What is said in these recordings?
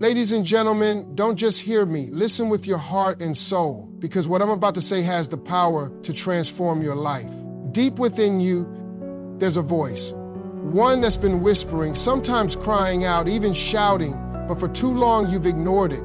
Ladies and gentlemen, don't just hear me, listen with your heart and soul, because what I'm about to say has the power to transform your life. Deep within you, there's a voice. One that's been whispering, sometimes crying out, even shouting, but for too long you've ignored it.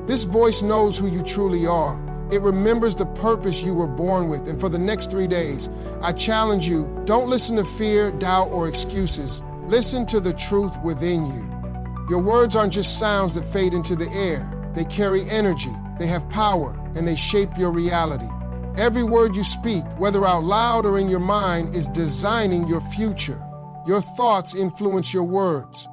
This voice knows who you truly are. It remembers the purpose you were born with, and for the next 3 days, I challenge you, don't listen to fear, doubt, or excuses. Listen to the truth within you. Your words aren't just sounds that fade into the air. They carry energy, they have power, and they shape your reality. Every word you speak, whether out loud or in your mind, is designing your future. Your thoughts influence your words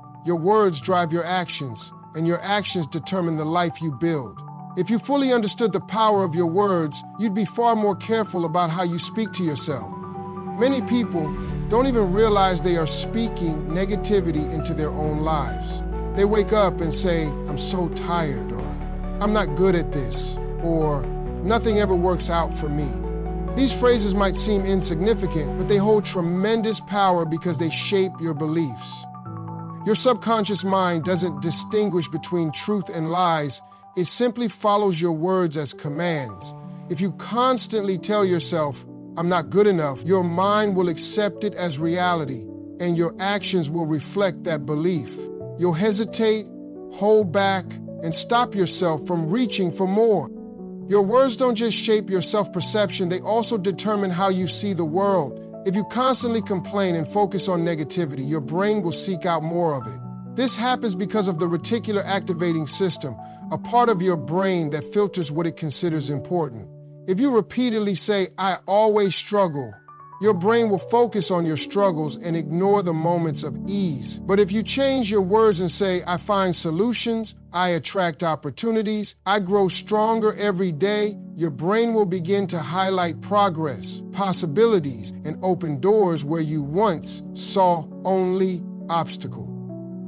drive your actions, and your actions determine the life you build. If you fully understood the power of your words, you'd be far more careful about how you speak to yourself. Many people don't even realize they are speaking negativity into their own lives. They wake up and say, "I'm so tired," or "I'm not good at this," or "Nothing ever works out for me." These phrases might seem insignificant, but they hold tremendous power because they shape your beliefs. Your subconscious mind doesn't distinguish between truth and lies. It simply follows your words as commands. If you constantly tell yourself, "I'm not good enough," your mind will accept it as reality, and your actions will reflect that belief. You'll hesitate, hold back, and stop yourself from reaching for more. Your words don't just shape your self-perception, they also determine how you see the world. If you constantly complain and focus on negativity, your brain will seek out more of it. This happens because of the reticular activating system, a part of your brain that filters what it considers important. If you repeatedly say, "I always struggle," your brain will focus on your struggles and ignore the moments of ease. But if you change your words and say, "I find solutions, I attract opportunities, I grow stronger every day," your brain will begin to highlight progress, possibilities, and open doors where you once saw only obstacles.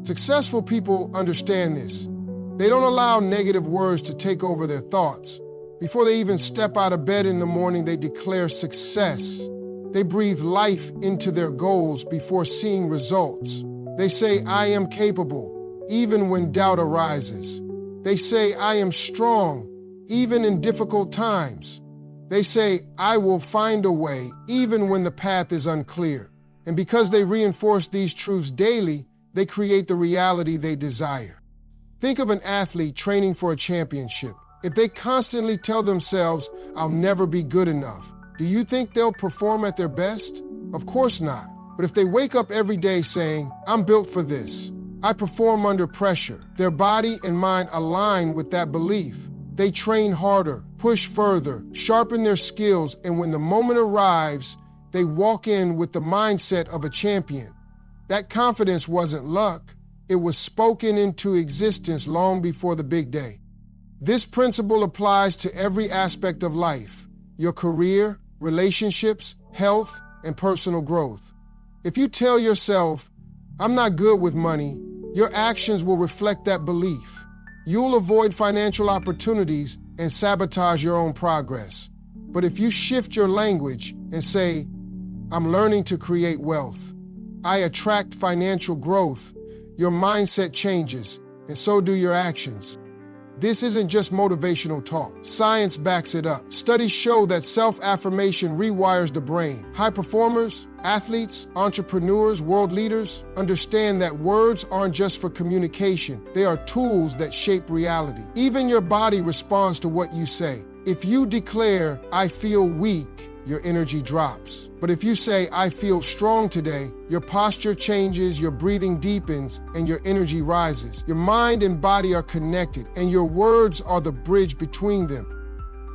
Successful people understand this. They don't allow negative words to take over their thoughts. Before they even step out of bed in the morning, they declare success. They breathe life into their goals before seeing results. They say, "I am capable," even when doubt arises. They say, "I am strong," even in difficult times. They say, "I will find a way," even when the path is unclear. And because they reinforce these truths daily, they create the reality they desire. Think of an athlete training for a championship. If they constantly tell themselves, "I'll never be good enough," do you think they'll perform at their best? Of course not. But if they wake up every day saying, "I'm built for this, I perform under pressure," their body and mind align with that belief. They train harder, push further, sharpen their skills, and when the moment arrives, they walk in with the mindset of a champion. That confidence wasn't luck. It was spoken into existence long before the big day. This principle applies to every aspect of life: your career, relationships, health, and personal growth. If you tell yourself, "I'm not good with money," your actions will reflect that belief. You'll avoid financial opportunities and sabotage your own progress. But if you shift your language and say, "I'm learning to create wealth, I attract financial growth," your mindset changes, and so do your actions. This isn't just motivational talk. Science backs it up. Studies show that self-affirmation rewires the brain. High performers, athletes, entrepreneurs, world leaders understand that words aren't just for communication. They are tools that shape reality. Even your body responds to what you say. If you declare, "I feel weak," your energy drops. But if you say, "I feel strong today," your posture changes, your breathing deepens, and your energy rises. Your mind and body are connected, and your words are the bridge between them.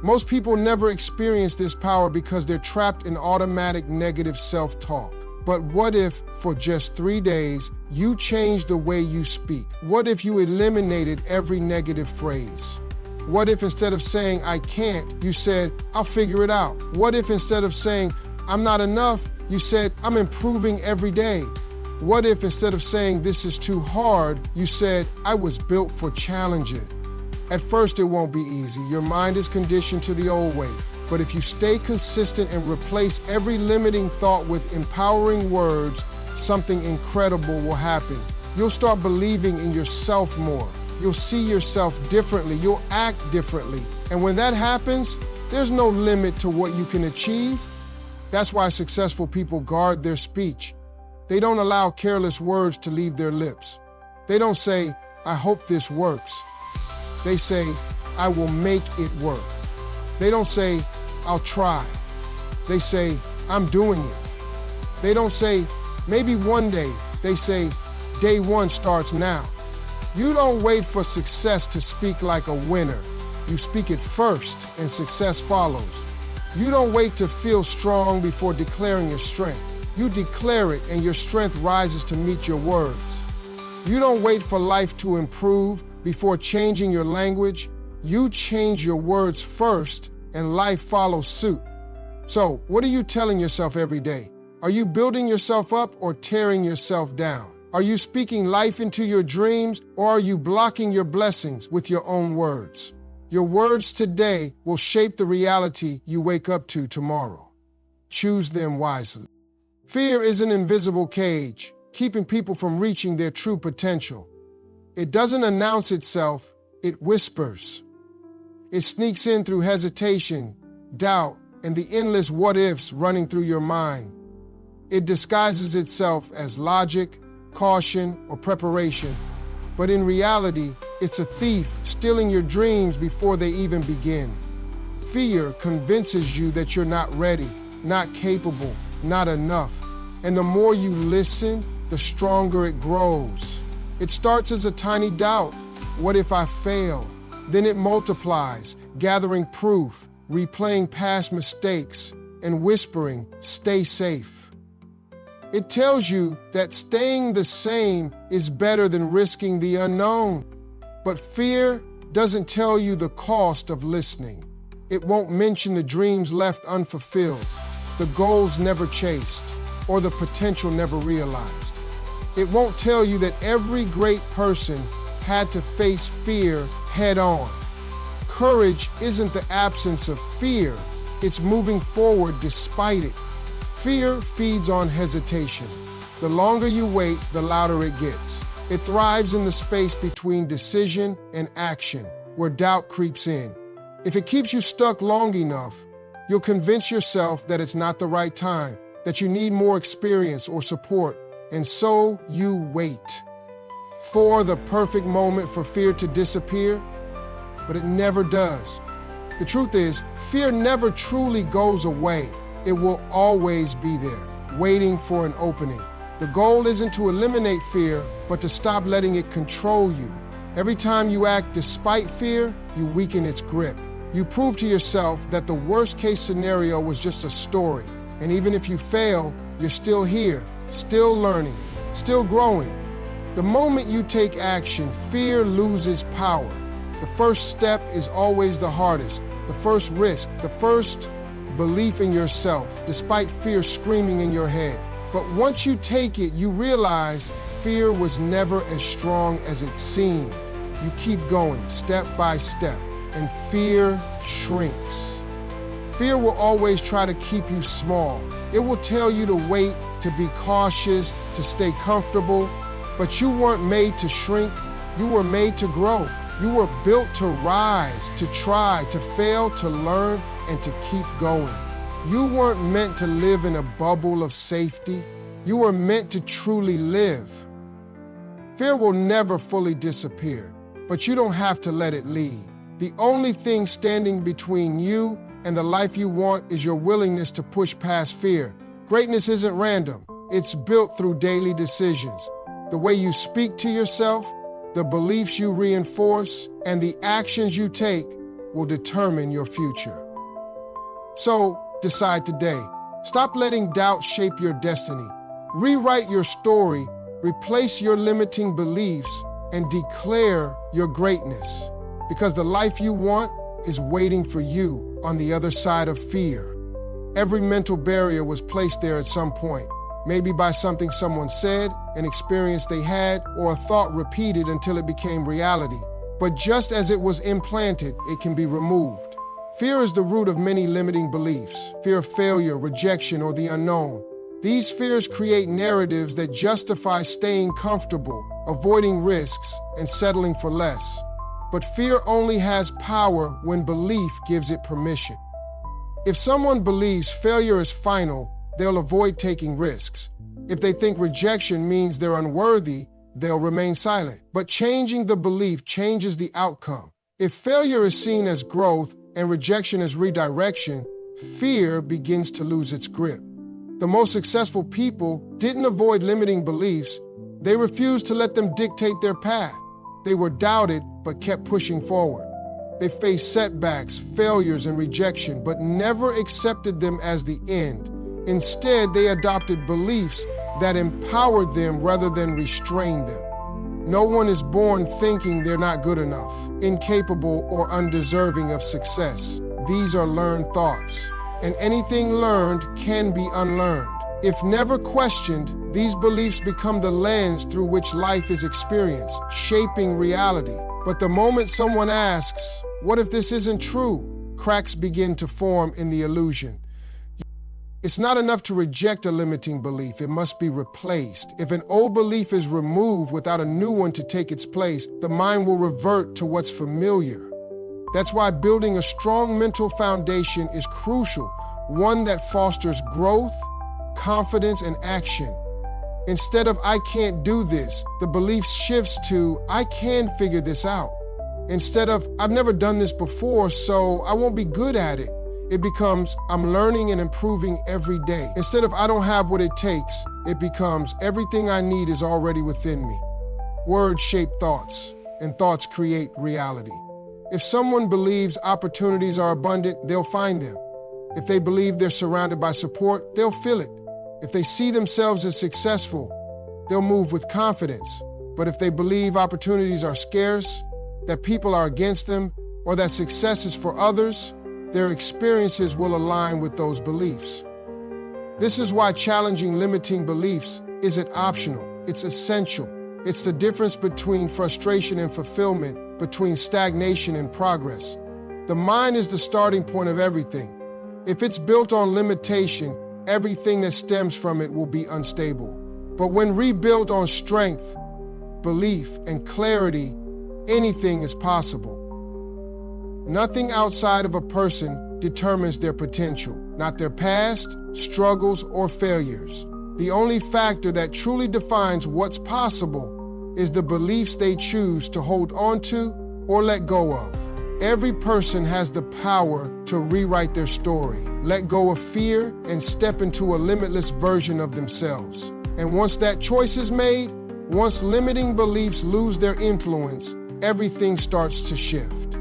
Most people never experience this power because they're trapped in automatic negative self-talk. But what if, for just 3 days, you changed the way you speak? What if you eliminated every negative phrase? What if instead of saying, "I can't," you said, "I'll figure it out"? What if instead of saying, "I'm not enough," you said, "I'm improving every day"? What if instead of saying, "This is too hard," you said, "I was built for challenges"? At first, it won't be easy. Your mind is conditioned to the old way. But if you stay consistent and replace every limiting thought with empowering words, something incredible will happen. You'll start believing in yourself more. You'll see yourself differently. You'll act differently. And when that happens, there's no limit to what you can achieve. That's why successful people guard their speech. They don't allow careless words to leave their lips. They don't say, "I hope this works." They say, "I will make it work." They don't say, "I'll try." They say, "I'm doing it." They don't say, "Maybe one day." They say, "Day one starts now." You don't wait for success to speak like a winner. You speak it first, and success follows. You don't wait to feel strong before declaring your strength. You declare it, and your strength rises to meet your words. You don't wait for life to improve before changing your language. You change your words first, and life follows suit. So, what are you telling yourself every day? Are you building yourself up or tearing yourself down? Are you speaking life into your dreams, or are you blocking your blessings with your own words? Your words today will shape the reality you wake up to tomorrow. Choose them wisely. Fear is an invisible cage, keeping people from reaching their true potential. It doesn't announce itself, it whispers. It sneaks in through hesitation, doubt, and the endless what-ifs running through your mind. It disguises itself as logic, caution, or preparation, but in reality, it's a thief stealing your dreams before they even begin. Fear convinces you that you're not ready, not capable, not enough. And the more you listen, the stronger it grows. It starts as a tiny doubt. What if I fail? Then it multiplies, gathering proof, replaying past mistakes, and whispering, "Stay safe." It tells you that staying the same is better than risking the unknown. But fear doesn't tell you the cost of listening. It won't mention the dreams left unfulfilled, the goals never chased, or the potential never realized. It won't tell you that every great person had to face fear head on. Courage isn't the absence of fear, it's moving forward despite it. Fear feeds on hesitation. The longer you wait, the louder it gets. It thrives in the space between decision and action, where doubt creeps in. If it keeps you stuck long enough, you'll convince yourself that it's not the right time, that you need more experience or support, and so you wait for the perfect moment for fear to disappear, but it never does. The truth is, fear never truly goes away. It will always be there, waiting for an opening. The goal isn't to eliminate fear, but to stop letting it control you. Every time you act despite fear, you weaken its grip. You prove to yourself that the worst-case scenario was just a story. And even if you fail, you're still here, still learning, still growing. The moment you take action, fear loses power. The first step is always the hardest, the first risk, the first belief in yourself, despite fear screaming in your head. But once you take it, you realize fear was never as strong as it seemed. You keep going, step by step, and fear shrinks. Fear will always try to keep you small. It will tell you to wait, to be cautious, to stay comfortable. But you weren't made to shrink. You were made to grow. You were built to rise, to try, to fail, to learn, and to keep going. You weren't meant to live in a bubble of safety. You were meant to truly live. Fear will never fully disappear, but you don't have to let it lead. The only thing standing between you and the life you want is your willingness to push past fear. Greatness isn't random. It's built through daily decisions. The way you speak to yourself, the beliefs you reinforce, and the actions you take will determine your future. So, decide today. Stop letting doubt shape your destiny. Rewrite your story, replace your limiting beliefs, and declare your greatness. Because the life you want is waiting for you on the other side of fear. Every mental barrier was placed there at some point, maybe by something someone said, an experience they had, or a thought repeated until it became reality. But just as it was implanted, it can be removed. Fear is the root of many limiting beliefs. Fear of failure, rejection, or the unknown. These fears create narratives that justify staying comfortable, avoiding risks, and settling for less. But fear only has power when belief gives it permission. If someone believes failure is final, they'll avoid taking risks. If they think rejection means they're unworthy, they'll remain silent. But changing the belief changes the outcome. If failure is seen as growth and rejection as redirection, fear begins to lose its grip. The most successful people didn't avoid limiting beliefs. They refused to let them dictate their path. They were doubted, but kept pushing forward. They faced setbacks, failures, and rejection, but never accepted them as the end. Instead, they adopted beliefs that empowered them rather than restrained them. No one is born thinking they're not good enough, incapable, or undeserving of success. These are learned thoughts, and anything learned can be unlearned. If never questioned, these beliefs become the lens through which life is experienced, shaping reality. But the moment someone asks, "What if this isn't true?" cracks begin to form in the illusion. It's not enough to reject a limiting belief, it must be replaced. If an old belief is removed without a new one to take its place, the mind will revert to what's familiar. That's why building a strong mental foundation is crucial, one that fosters growth, confidence, and action. Instead of "I can't do this," the belief shifts to "I can figure this out." Instead of "I've never done this before, so I won't be good at it," it becomes "I'm learning and improving every day." Instead of "I don't have what it takes," it becomes "Everything I need is already within me." Words shape thoughts, and thoughts create reality. If someone believes opportunities are abundant, they'll find them. If they believe they're surrounded by support, they'll feel it. If they see themselves as successful, they'll move with confidence. But if they believe opportunities are scarce, that people are against them, or that success is for others, their experiences will align with those beliefs. This is why challenging limiting beliefs isn't optional, it's essential. It's the difference between frustration and fulfillment, between stagnation and progress. The mind is the starting point of everything. If it's built on limitation, everything that stems from it will be unstable. But when rebuilt on strength, belief, and clarity, anything is possible. Nothing outside of a person determines their potential, not their past, struggles, or failures. The only factor that truly defines what's possible is the beliefs they choose to hold on to or let go of. Every person has the power to rewrite their story, let go of fear, and step into a limitless version of themselves. And once that choice is made, once limiting beliefs lose their influence, everything starts to shift.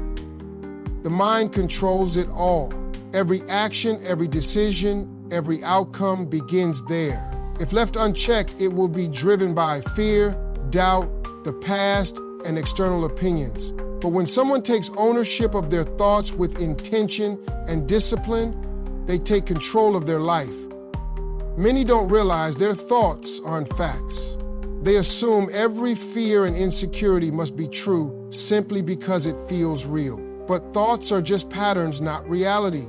The mind controls it all. Every action, every decision, every outcome begins there. If left unchecked, it will be driven by fear, doubt, the past, and external opinions. But when someone takes ownership of their thoughts with intention and discipline, they take control of their life. Many don't realize their thoughts aren't facts. They assume every fear and insecurity must be true simply because it feels real. But thoughts are just patterns, not reality.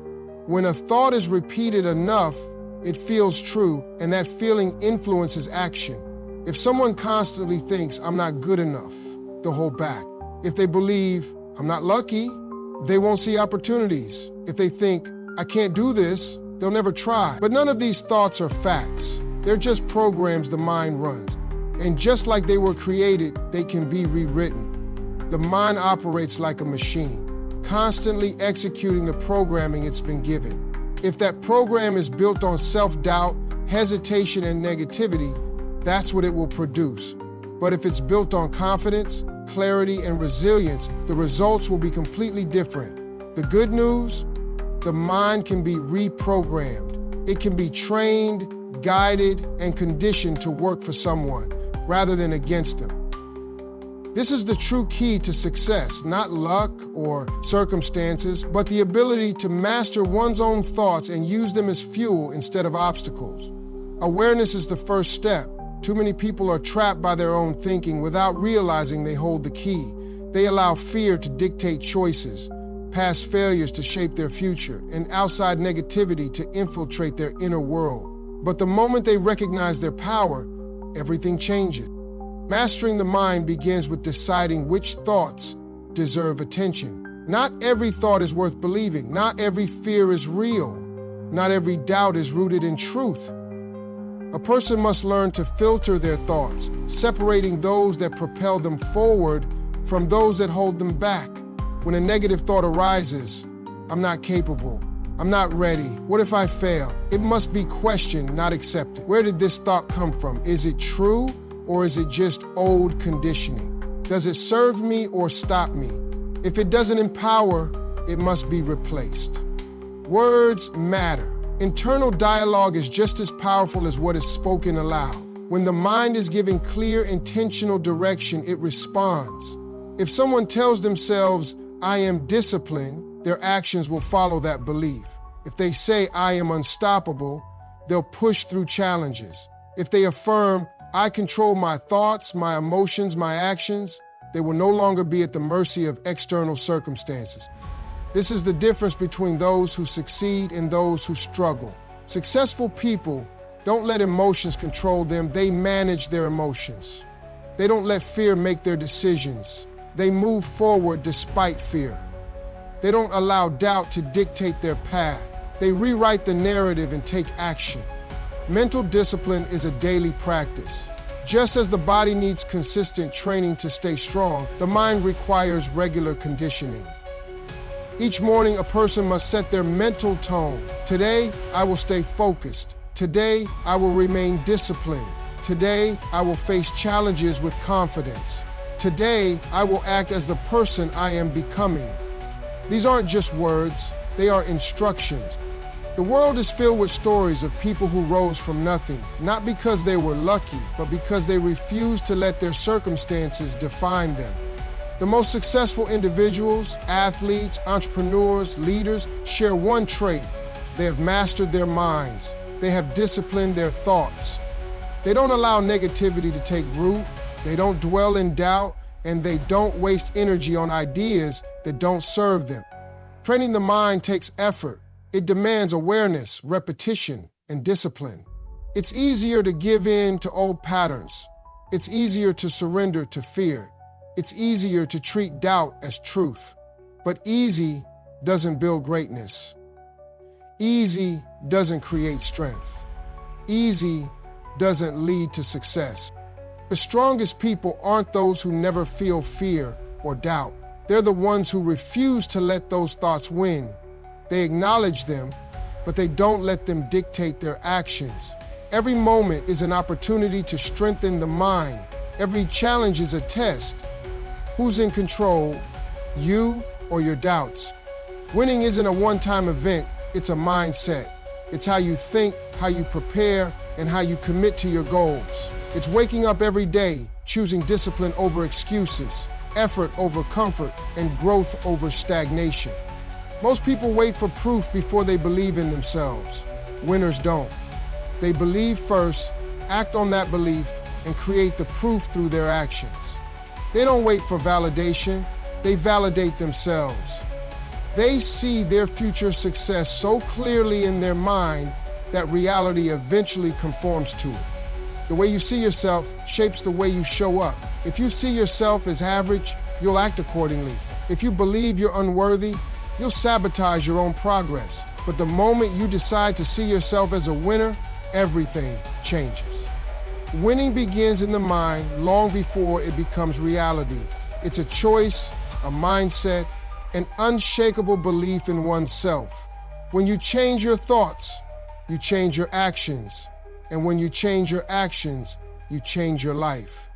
When a thought is repeated enough, it feels true, and that feeling influences action. If someone constantly thinks, "I'm not good enough," they'll hold back. If they believe, "I'm not lucky," they won't see opportunities. If they think, "I can't do this," they'll never try. But none of these thoughts are facts. They're just programs the mind runs. And just like they were created, they can be rewritten. The mind operates like a machine, constantly executing the programming it's been given. If that program is built on self-doubt, hesitation, and negativity, that's what it will produce. But if it's built on confidence, clarity, and resilience, the results will be completely different. The good news, the mind can be reprogrammed. It can be trained, guided, and conditioned to work for someone rather than against them. This is the true key to success, not luck or circumstances, but the ability to master one's own thoughts and use them as fuel instead of obstacles. Awareness is the first step. Too many people are trapped by their own thinking without realizing they hold the key. They allow fear to dictate choices, past failures to shape their future, and outside negativity to infiltrate their inner world. But the moment they recognize their power, everything changes. Mastering the mind begins with deciding which thoughts deserve attention. Not every thought is worth believing. Not every fear is real. Not every doubt is rooted in truth. A person must learn to filter their thoughts, separating those that propel them forward from those that hold them back. When a negative thought arises, I'm not capable, I'm not ready, what if I fail? It must be questioned, not accepted. Where did this thought come from? Is it true, or is it just old conditioning? Does it serve me or stop me? If it doesn't empower, it must be replaced. Words matter. Internal dialogue is just as powerful as what is spoken aloud. When the mind is giving clear, intentional direction, it responds. If someone tells themselves, I am disciplined, their actions will follow that belief. If they say, I am unstoppable, they'll push through challenges. If they affirm, I control my thoughts, my emotions, my actions, they will no longer be at the mercy of external circumstances. This is the difference between those who succeed and those who struggle. Successful people don't let emotions control them, they manage their emotions. They don't let fear make their decisions. They move forward despite fear. They don't allow doubt to dictate their path. They rewrite the narrative and take action. Mental discipline is a daily practice. Just as the body needs consistent training to stay strong, the mind requires regular conditioning. Each morning, a person must set their mental tone. Today, I will stay focused. Today, I will remain disciplined. Today, I will face challenges with confidence. Today, I will act as the person I am becoming. These aren't just words, they are instructions. The world is filled with stories of people who rose from nothing, not because they were lucky, but because they refused to let their circumstances define them. The most successful individuals, athletes, entrepreneurs, leaders share one trait. They have mastered their minds. They have disciplined their thoughts. They don't allow negativity to take root. They don't dwell in doubt, and they don't waste energy on ideas that don't serve them. Training the mind takes effort. It demands awareness, repetition, and discipline. It's easier to give in to old patterns. It's easier to surrender to fear. It's easier to treat doubt as truth. But easy doesn't build greatness. Easy doesn't create strength. Easy doesn't lead to success. The strongest people aren't those who never feel fear or doubt. They're the ones who refuse to let those thoughts win. They acknowledge them, but they don't let them dictate their actions. Every moment is an opportunity to strengthen the mind. Every challenge is a test. Who's in control, you or your doubts? Winning isn't a one-time event, it's a mindset. It's how you think, how you prepare, and how you commit to your goals. It's waking up every day, choosing discipline over excuses, effort over comfort, and growth over stagnation. Most people wait for proof before they believe in themselves. Winners don't. They believe first, act on that belief, and create the proof through their actions. They don't wait for validation, they validate themselves. They see their future success so clearly in their mind that reality eventually conforms to it. The way you see yourself shapes the way you show up. If you see yourself as average, you'll act accordingly. If you believe you're unworthy, you'll sabotage your own progress. But the moment you decide to see yourself as a winner, everything changes. Winning begins in the mind long before it becomes reality. It's a choice, a mindset, an unshakable belief in oneself. When you change your thoughts, you change your actions. And when you change your actions, you change your life.